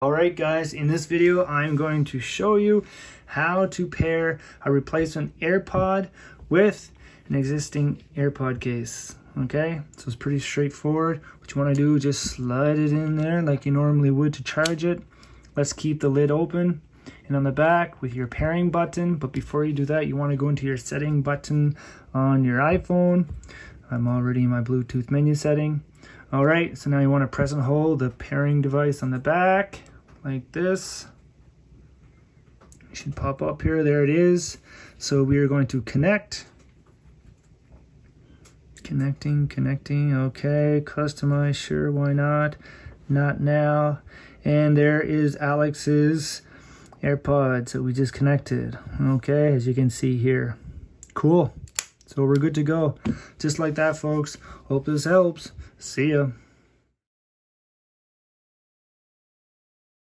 Alright guys, in this video I'm going to show you how to pair a replacement AirPod with an existing AirPod case. Okay, so it's pretty straightforward. What you want to do is just slide it in there like you normally would to charge it. Let's keep the lid open, and on the back with your pairing button. But before you do that, you want to go into your setting button on your iPhone. I'm already in my Bluetooth menu setting. Alright, so now you want to press and hold the pairing device on the back like this. It should pop up here. There it is. So we are going to connect. Connecting. Okay, customize, sure, why not? Not now. And there is Alex's AirPods that we just connected. Okay, as you can see here. Cool. So we're good to go. Just like that, folks. Hope this helps. See ya.